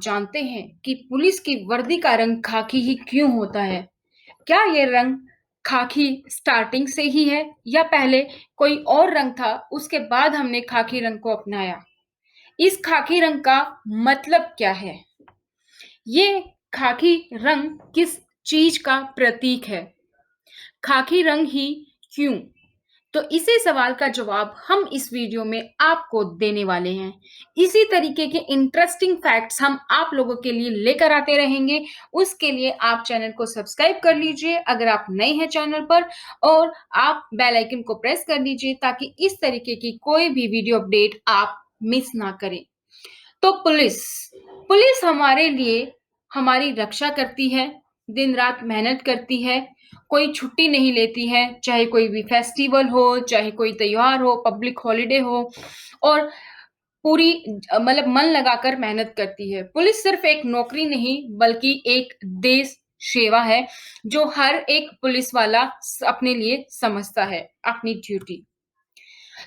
जानते हैं कि पुलिस की वर्दी का रंग खाकी ही क्यों होता है? क्या ये रंग खाकी स्टार्टिंग से ही है या पहले कोई और रंग था, उसके बाद हमने खाकी रंग को अपनाया? इस खाकी रंग का मतलब क्या है? ये खाकी रंग किस चीज का प्रतीक है? खाकी रंग ही क्यों? तो इसी सवाल का जवाब हम इस वीडियो में आपको देने वाले हैं। इसी तरीके के इंटरेस्टिंग फैक्ट्स हम आप लोगों के लिए लेकर आते रहेंगे। उसके लिए आप चैनल को सब्सक्राइब कर लीजिए अगर आप नए हैं चैनल पर, और आप बेल आइकन को प्रेस कर लीजिए ताकि इस तरीके की कोई भी वीडियो अपडेट आप मिस ना करें। तो पुलिस पुलिस हमारे लिए हमारी रक्षा करती है, दिन रात मेहनत करती है, कोई छुट्टी नहीं लेती है, चाहे कोई भी फेस्टिवल हो, चाहे कोई त्योहार हो, पब्लिक हॉलिडे हो, और पूरी मतलब मन लगाकर मेहनत करती है। पुलिस सिर्फ एक नौकरी नहीं बल्कि एक देश सेवा है जो हर एक पुलिस वाला अपने लिए समझता है अपनी ड्यूटी।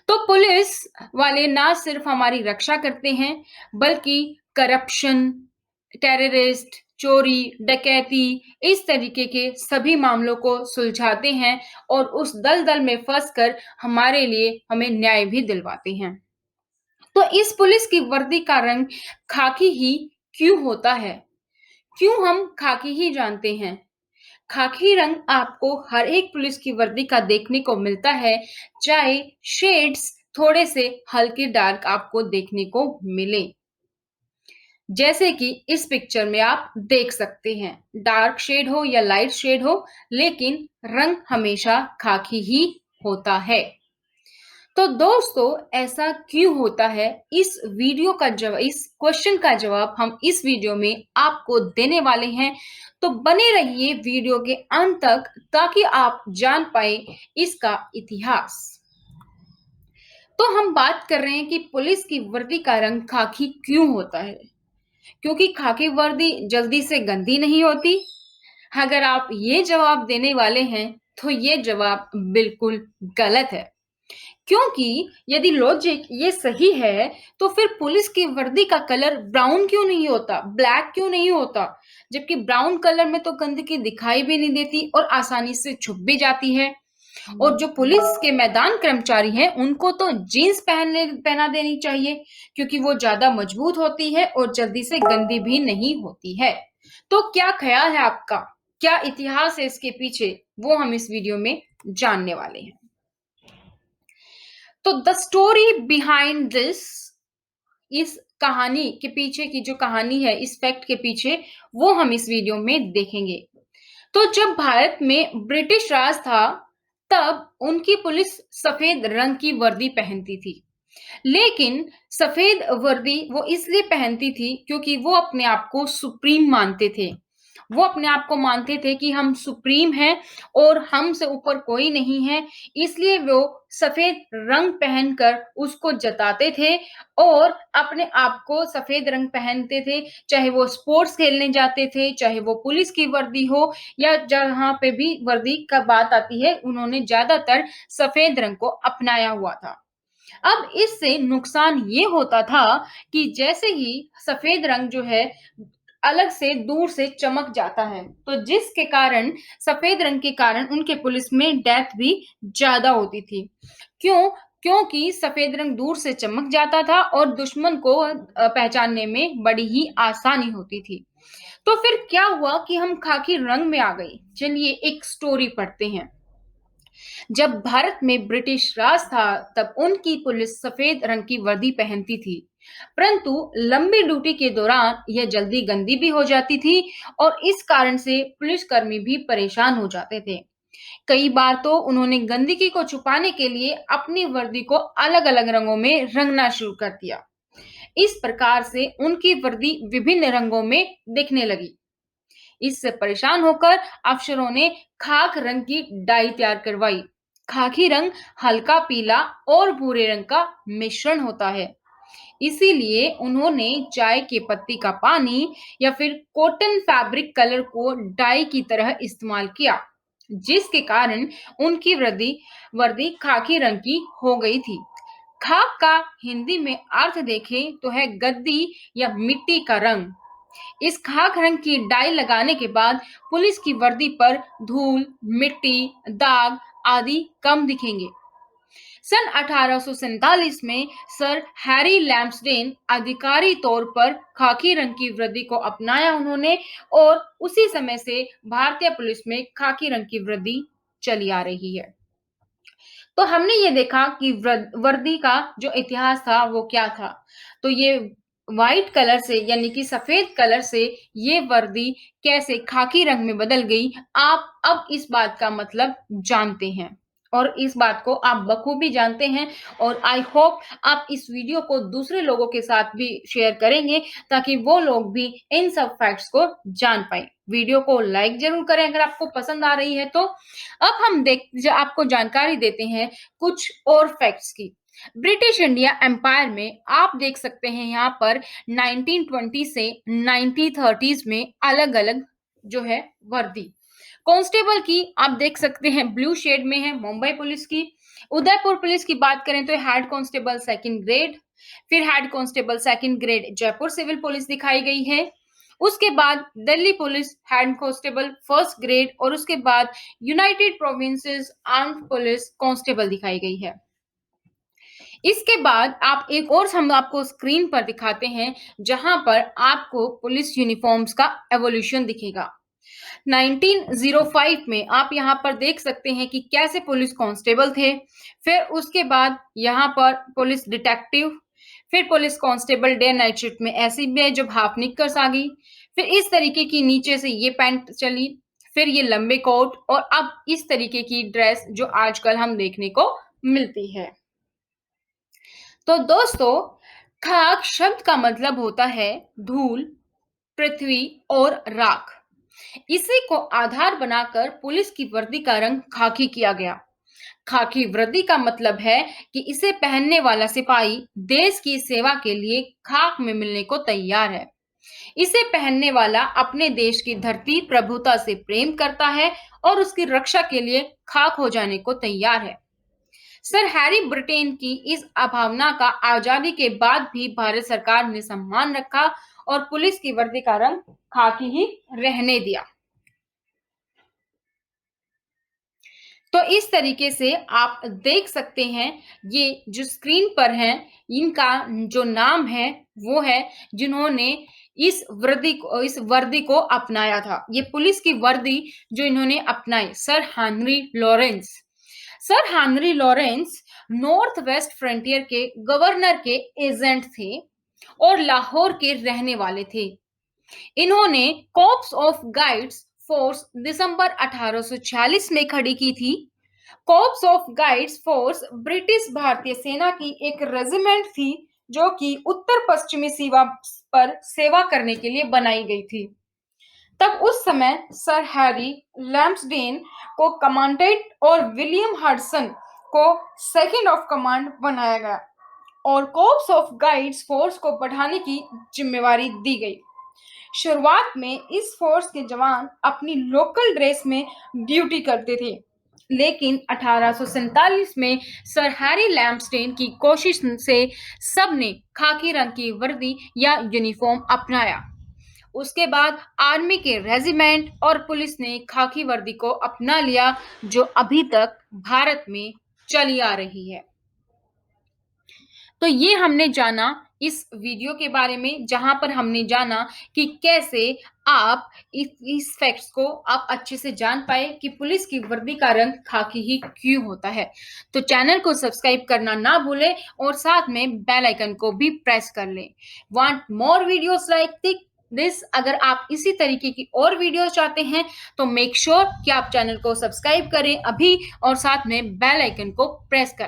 तो पुलिस वाले ना सिर्फ हमारी रक्षा करते हैं बल्कि करप्शन, टेररिस्ट, चोरी, डकैती, इस तरीके के सभी मामलों को सुलझाते हैं और उस दलदल में फंसकर हमारे लिए हमें न्याय भी दिलवाते हैं। तो इस पुलिस की वर्दी का रंग खाकी ही क्यों होता है? क्यों हम खाकी ही जानते हैं? खाकी रंग आपको हर एक पुलिस की वर्दी का देखने को मिलता है, चाहे शेड्स थोड़े से हल्के डार्क आपको देखने को मिले। जैसे कि इस पिक्चर में आप देख सकते हैं, डार्क शेड हो या लाइट शेड हो, लेकिन रंग हमेशा खाकी ही होता है। तो दोस्तों, ऐसा क्यों होता है? इस क्वेश्चन का जवाब हम इस वीडियो में आपको देने वाले हैं। तो बने रहिए वीडियो के अंत तक ताकि आप जान पाए इसका इतिहास। तो हम बात कर रहे हैं कि पुलिस की वर्दी का रंग खाकी क्यों होता है? क्योंकि खाकी वर्दी जल्दी से गंदी नहीं होती। अगर आप ये जवाब देने वाले हैं, तो ये जवाब बिल्कुल गलत है। क्योंकि यदि लॉजिक ये सही है, तो फिर पुलिस की वर्दी का कलर ब्राउन क्यों नहीं होता? ब्लैक क्यों नहीं होता? जबकि ब्राउन कलर में तो गंदगी दिखाई भी नहीं देती और आसानी से छुप भी जाती है। और जो पुलिस के मैदान कर्मचारी हैं, उनको तो जीन्स पहना देनी चाहिए, क्योंकि वो ज़्यादा मजबूत होती है और जल्दी से गंदी भी नहीं होती है। तो क्या ख़्याल है आपका? क्या इतिहास है इसके पीछे? वो हम इस वीडियो में जानने वाले हैं। तो द स्टोरी बिहाइंड दिस, इस कहानी के पीछे की जो कहानी है, इस फैक्ट के पीछे, वो हम इस वीडियो में देखेंगे। तो जब भारत में ब्रिटिश राज था, तब उनकी पुलिस सफेद रंग की वर्दी पहनती थी। लेकिन सफेद वर्दी वो इसलिए पहनती थी क्योंकि वो अपने आप को सुप्रीम मानते थे। वो अपने आप को मानते थे कि हम सुप्रीम हैं और हमसे ऊपर कोई नहीं है, इसलिए वो सफेद रंग पहनकर उसको जताते थे और अपने आप को सफेद रंग पहनते थे, चाहे वो स्पोर्ट्स खेलने जाते थे, चाहे वो पुलिस की वर्दी हो या जहाँ पे भी वर्दी का बात आती है, उन्होंने ज़्यादातर सफेद रंग को अपनाया हुआ था। अब इससे नुकसान ये होता था कि जैसे ही सफेद रंग जो है अलग से दूर से चमक जाता है, तो जिसके कारण सफेद रंग के कारण उनके पुलिस में डेथ भी ज़्यादा होती थी। क्यों? क्योंकि सफेद रंग दूर से चमक जाता था और दुश्मन को पहचानने में बड़ी ही आसानी होती थी। तो फिर क्या हुआ कि हम खाकी रंग में आ गए। चलिए एक स्टोरी पढ़ते हैं। जब भारत में ब्रिटिश राज था, तब उनकी पुलिस सफेद रंग की वर्दी पहनती थी, परंतु लंबी ड्यूटी के दौरान यह जल्दी गंदी भी हो जाती थी और इस कारण से पुलिसकर्मी भी परेशान हो जाते थे। कई बार तो उन्होंने गंदगी को छुपाने के लिए अपनी वर्दी को अलग-अलग रंगों में रंगना शुरू कर दिया। इस प्रकार से उनकी वर्दी विभिन्न रंगों में दिखने लगी। इससे परेशान होकर अफसरों ने खाक रंग की डाई तैयार करवाई। खाकी रंग हल्का पीला और भूरे रंग का मिश्रण होता है। इसीलिए उन्होंने चाय के पत्ती का पानी या फिर कॉटन फैब्रिक कलर को डाई की तरह इस्तेमाल किया, जिसके कारण उनकी वर्दी वर्दी खाकी रंग की हो गई थी। खाक का हिंदी में अर्थ देखें तो है गद्दी या मिट्टी का रंग। इस खाक रंग की डाई लगाने के बाद पुलिस की वर्दी पर धूल, मिट्टी, दाग आदि कम दिखेंगे। सन 1847 में सर हैरी लैम्सडेन आधिकारिक तौर पर खाकी रंग की वर्दी को अपनाया उन्होंने, और उसी समय से भारतीय पुलिस में खाकी रंग की वर्दी चली आ रही है। तो हमने ये देखा कि वर्दी का जो इतिहास था वो क्या था। तो ये व्हाइट कलर से यानी कि सफेद कलर से ये वर्दी कैसे खाकी रंग में बदल गई, आप अब इस बात का मतलब जानते हैं और इस बात को आप बखूबी जानते हैं। और आई होप आप इस वीडियो को दूसरे लोगों के साथ भी शेयर करेंगे ताकि वो लोग भी इन सब फैक्ट्स को जान पाए। वीडियो को लाइक जरूर करें अगर आपको पसंद आ रही है तो। अब हम आपको जानकारी देते हैं कुछ और फैक्ट्स की। ब्रिटिश इंडिया एम्पायर में आप देख सकते हैं यहाँ पर 1920 से 1930s में अलग-अलग जो है वर्दी। कांस्टेबल की आप देख सकते हैं ब्लू शेड में है मुंबई पुलिस की। उदयपुर पुलिस की बात करें तो हेड कांस्टेबल सेकंड ग्रेड, फिर head constable second grade Jaipur civil police दिखाई गई है। उसके बाद Delhi police head constable first grade और उसके बाद United Provinces armed police constable दिखाई गई है। इसके बाद आप एक और हम आपको स्क्रीन पर दिखाते हैं जहां पर आपको पुलिस यूनिफॉर्म्स का एवोल्यूशन दिखेगा। 1905 में आप यहाँ पर देख सकते हैं कि कैसे पुलिस कांस्टेबल थे, फिर उसके बाद यहाँ पर पुलिस डिटेक्टिव, फिर police constable day night shift में ऐसी भी है जो हाफ निक्कर्स आ गई, फिर इस तरीके की नीचे से ये पैंट चली, फिर ये लंबे कोट और अब इस तरीके की ड्रेस जो आजकल हम देखने को मिलती है। तो दोस्तों, खाक शब्द का मतलब होता है धूल, पृथ्वी और राख। इसी को आधार बनाकर पुलिस की वर्दी का रंग खाकी किया गया। खाकी वर्दी का मतलब है कि इसे पहनने वाला सिपाही देश की सेवा के लिए खाक में मिलने को तैयार है। इसे पहनने वाला अपने देश की धरती प्रभुता से प्रेम करता है और उसकी रक्षा के लिए खाक हो जाने को तैयार है। सर हैरी ब्रिटेन की इस अभावना का आजादी के बाद भी भारत सरकार ने सम्मान रखा और पुलिस की वर्दी का रंग खाकी ही रहने दिया। तो इस तरीके से आप देख सकते हैं ये जो स्क्रीन पर हैं इनका जो नाम है वो है जिन्होंने इस वर्दी को अपनाया था। ये पुलिस की वर्दी जो इन्होंने अपनाई, sir Henry Lawrence. Sir Henry Lawrence north west frontier के गवर्नर के एजेंट थे और लाहौर के रहने वाले थे। इन्होंने कॉर्प्स ऑफ गाइड्स फोर्स दिसंबर 1846 में खड़ी की थी। Corps of guides force British भारतीय सेना की एक रेजिमेंट थी जो कि उत्तर पश्चिमी सीमा पर सेवा करने के लिए बनाई गई थी। तब उस समय सर हैरी लैम्सडेन को कमांडेंट और विलियम हडसन को सेकंड ऑफ कमांड बनाया गया और कॉर्प्स ऑफ गाइड्स फोर्स को बढ़ाने की जिम्मेवारी दी गई। शुरुआत में इस फोर्स के जवान अपनी लोकल ड्रेस में ड्यूटी करते थे, लेकिन 1847 में सर हैरी लैम्सडेन की कोशिश से सबने खाकी रंग की वर्दी या यूनिफॉर्म अपनाया। उसके बाद आर्मी के रेजिमेंट और पुलिस ने खाकी वर्दी को अपना लिया जो अभी तक भारत में चली आ रही है। तो ये हमने जाना इस वीडियो के बारे में जहां पर हमने जाना कि कैसे आप इस फैक्ट्स को आप अच्छे से जान पाए कि पुलिस की वर्दी का रंग खाकी ही क्यों होता है। तो चैनल को सब्सक्राइब करना ना भूलें और साथ में बेल आइकन को भी प्रेस कर लें। Want more videos like this? अगर आप इसी तरीके की और वीडियोस चाहते हैं तो मेक श्योर कि आप चैनल को सब्सक्राइब करें अभी और साथ में बेल आइकन को प्रेस करें।